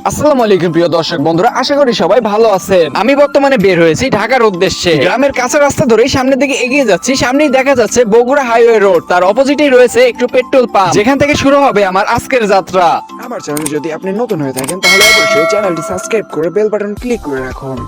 আসসালামু আলাইকুম প্রিয় দর্শক বন্ধুরা, আশা করি সবাই ভালো আছেন। আমি বর্তমানে বের হয়েছি ঢাকার উদ্দেশ্যে। গ্রামের কাঁচা রাস্তা ধরেই সামনের দিকে এগিয়ে যাচ্ছি। সামনেই দেখা যাচ্ছে বগুড়া হাইওয়ে রোড, তার অপোজিটেই রয়েছে একটু পেট্রোল পাম্প, যেখান থেকে শুরু হবে আমার আজকের যাত্রা। আমার চ্যানেলে যদি আপনি নতুন হয়ে থাকেন তাহলে অবশ্যই চ্যানেলটি সাবস্ক্রাইব করে বেল বাটন ক্লিক করে রাখুন।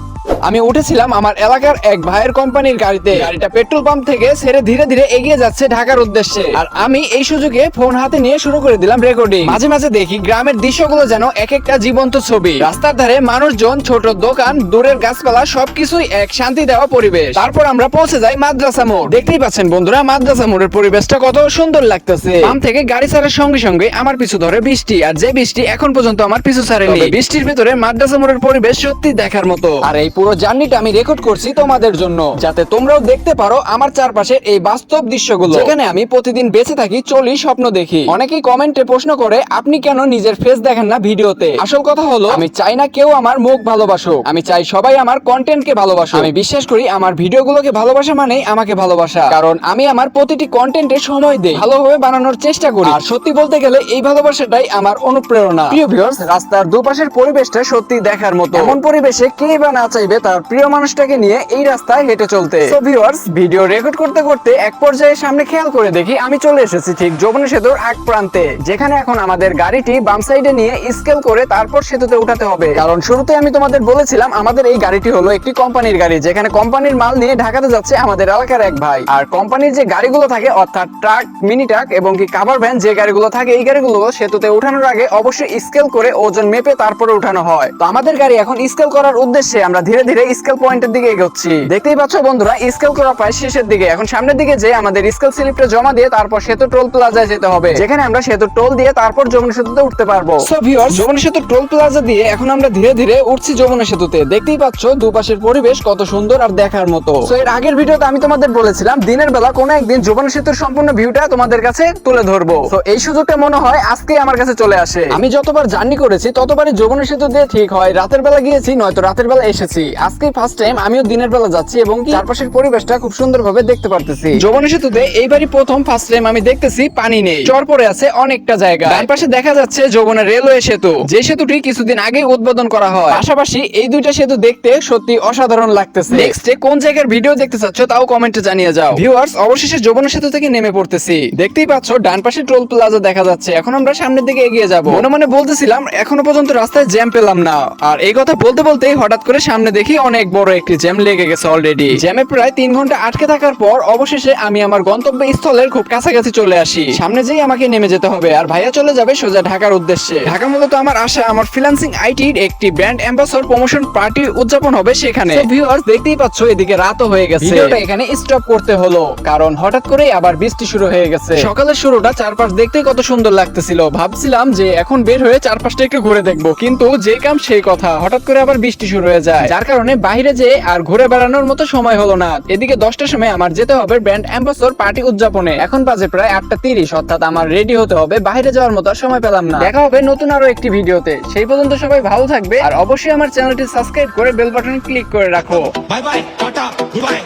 আমি উঠেছিলাম আমার এলাকার এক ভাইয়ের কোম্পানির গাড়িতে। গাড়িটা পেট্রোল পাম্প থেকে ছেড়ে ধীরে ধীরে এগিয়ে যাচ্ছে ঢাকার উদ্দেশ্যে। আর আমি এই সুযোগে ফোন হাতে নিয়ে শুরু করে দিলাম রেকর্ডিং। মাঝে মাঝে দেখি গ্রামের দৃশ্যগুলো যেন এক একটা জীবন্ত ছবি। রাস্তার ধারে মানুষজন, ছোট দোকান, দূরের গাছপালা, সবকিছুই এক শান্তি দেওয়া পরিবেশ। তারপর আমরা পৌঁছে যাই মাদ্রাসা মোড়। দেখতেই পাচ্ছেন বন্ধুরা, মাদ্রাসা মোড়ের পরিবেশটা কত সুন্দর লাগতেছে। পাম্প থেকে গাড়ি ছাড়ার সঙ্গে সঙ্গে আমার পিছু ধরে বৃষ্টি, আর যে বৃষ্টি এখন পর্যন্ত আমার পিছু ছাড়েনি। বৃষ্টির ভিতরে মাদ্রাসা মোড়ের পরিবেশ সত্যি দেখার মতো। আর এই পুরো জার্নিটা আমি রেকর্ড করছি তোমাদের জন্য, যাতে তোমরাও দেখতে পারো আমার চারপাশের এই বাস্তব দৃশ্যগুলো, যেখানে আমি প্রতিদিন বেঁচে থাকি, চলি, স্বপ্ন দেখি। অনেকেই কমেন্টে প্রশ্ন করে, আপনি কেন নিজের ফেস দেখেন না ভিডিওতে? আসল কথা হলো, আমি চাই না কেউ আমার মুখ ভালোবাসুক, আমি চাই সবাই আমার কন্টেন্টকে ভালোবাসুক। আমি বিশ্বাস করি আমার ভিডিওগুলোকে ভালোবাসা মানেই আমাকে ভালোবাসা, কারণ আমি আমার প্রতিটি কন্টেন্টে সময় দেই, ভালোভাবে বানানোর চেষ্টা করি। আর সত্যি বলতে গেলে এই ভালোবাসাটাই আমার অনুপ্রেরণা। প্রিয় ভিউয়ার্স, রাস্তার দুপাশের পরিবেশটা সত্যি দেখার মতো। এমন পরিবেশে কে বা না চাইবে তার প্রিয় মানুষটাকে নিয়ে এই রাস্তায় হেঁটে চলতে। সো ভিউয়ার্স, ভিডিও রেকর্ড করতে করতে এক পর্যায়ে সামনে খেয়াল করে দেখি আমি চলে এসেছি ঠিক যমুনা সেতুর আগ প্রান্তে, যেখানে এখন আমাদের গাড়িটি বাম সাইডে নিয়ে স্কেল করে তারপর সেতুতে উঠাতে হবে। কারণ শুরুতে আমি তোমাদের বলেছিলাম আমাদের এই গাড়িটি হলো একটি কোম্পানির গাড়ি, যেখানে কোম্পানির মাল নিয়ে ঢাকাতে যাচ্ছে আমাদের এলাকার এক ভাই। আর কোম্পানির যে গাড়িগুলো থাকে, অর্থাৎ ট্রাক, মিনি ট্রাক এবং কি কাভার ভ্যান, যে গাড়িগুলো থাকে, এই গাড়িগুলো সেতুতে উঠানোর আগে অবশ্যই স্কেল করে ওজন মেপে তারপরে উঠানো হয়। তো আমাদের গাড়ি এখন স্কেল করার উদ্দেশ্যে আমরা ধীরে ধীরে স্কেল পয়েন্টের দিকে এগোচ্ছি। দেখতেই পাচ্ছ বন্ধুরা, স্কেল করা প্রায় শেষের দিকে। এখন সামনের দিকে যে আমাদের স্কেল স্লিপটা জমা দিয়ে তারপর সেতু টোল প্লাজায় যেতে হবে, যেখানে আমরা সেতু টোল দিয়ে তারপর যমুনা সেতুতে উঠতে পারবো। সো ভিউয়ার্স, যমুনা সেতু টোল প্লাজা দিয়ে এখন আমরা ধীরে ধীরে উঠছি যমুনা সেতুতে। দেখতেই পাচ্ছ দুপাশের পরিবেশ কত সুন্দর আর দেখার মতো। সো এর আগের ভিডিওতে আমি তোমাদের বলেছিলাম দিনের বেলা কোনো একদিন যমুনা সেতুর সম্পূর্ণ ভিউটা তোমাদের কাছে তুলে ধরবো। তো এই সুযোগটা মনে হয় আজকে আমার কাছে চলে আসে। আমি যতবার জার্নি করেছি ততবারই যমুনা সেতু দিয়ে ঠিক হয় রাতের বেলা গিয়েছি, নয়তো রাতের বেলা এসেছি। আজকে ফার্স্ট টাইম আমিও দিনের বেলা যাচ্ছি এবং চারপাশের পরিবেশটা খুব সুন্দরভাবে দেখতে পারতেছি। যমুনা সেতুতে এইবারই প্রথম ফার্স্ট টাইম আমি দেখতেছি পানি নেই, চর পড়ে আছে অনেকটা জায়গা। ডান পাশে দেখা যাচ্ছে যমুনা রেলওয়ে সেতু, যে সেতুটি কিছুদিন আগে উদ্বোধন করা হয়। পাশাপাশি এই দুইটা সেতু দেখতে সত্যি অসাধারণ লাগতেছে। নেক্সটে কোন জায়গার ভিডিও দেখতে চাচ্ছ তাও কমেন্টে জানিয়ে যাও। ভিউয়ার্স, অবশেষে যমুনা সেতু থেকে নেমে পড়তেছি। দেখতেই পাচ্ছ ডান পাশে টোল প্লাজা দেখা যাচ্ছে। এখন আমরা সামনের দিকে এগিয়ে যাব। মনে মনে বলতেছিলাম এখনো পর্যন্ত রাস্তায় জ্যাম পেলাম না, আর এই কথা বলতে বলতেই হঠাৎ করে সামনে দেখি অনেক বড় একটি জ্যাম লেগে গেছে অলরেডি। জ্যামে প্রায় 3 ঘন্টা আটকে থাকার পর অবশেষে আমি আমার গন্তব্য স্থলের খুব কাছাকাছি চলে আসি। সামনে যেই আমাকে নেমে যেতে হবে, আর ভাইয়া চলে যাবে সোজা ঢাকার উদ্দেশ্যে। ঢাকা মূলত আমার আশা, আমার ফ্রিল্যান্সিং আইটির একটি ব্র্যান্ড অ্যাম্বাসেডর প্রমোশন পার্টি উদযাপন হবে সেখানে। তো ভিউয়ার্স, দেখতেই পাচ্ছ এদিকে রাতও হয়ে গেছে। ভিডিওটা এখানে স্টপ করতে হলো কারণ হঠাৎ করেই আবার বৃষ্টি শুরু হয়ে গেছে। সকালের শুরুটা চারপাশ দেখতে কত সুন্দর লাগতেছিল। ভাবছিলাম যে এখন বের হয়ে চারপাশটা একটু ঘুরে দেখবো, কিন্তু যে কাম সেই কথা, হঠাৎ করে আবার বৃষ্টি শুরু হয়ে যায়, যার কারণে বাইরে যে আর ঘুরে বেড়ানোর মতো সময় হলো না। এদিকে 10টার সময় আমার যেতে হবে ব্র্যান্ড অ্যাম্বাসেডর পার্টি উদযাপনে। এখন বাজে প্রায় 8:30, অর্থাৎ আমার রেডি হতে হবে। বাইরে যাওয়ার মতো সময় পেলাম না। দেখা হবে নতুন আরো একটি ভিডিওতে। সেই পর্যন্ত সবাই ভালো থাকবে, আর অবশ্যই আমার চ্যানেলটি সাবস্ক্রাইব করে বেল বাটন ক্লিক করে রাখো। Bye bye, tata, good bye.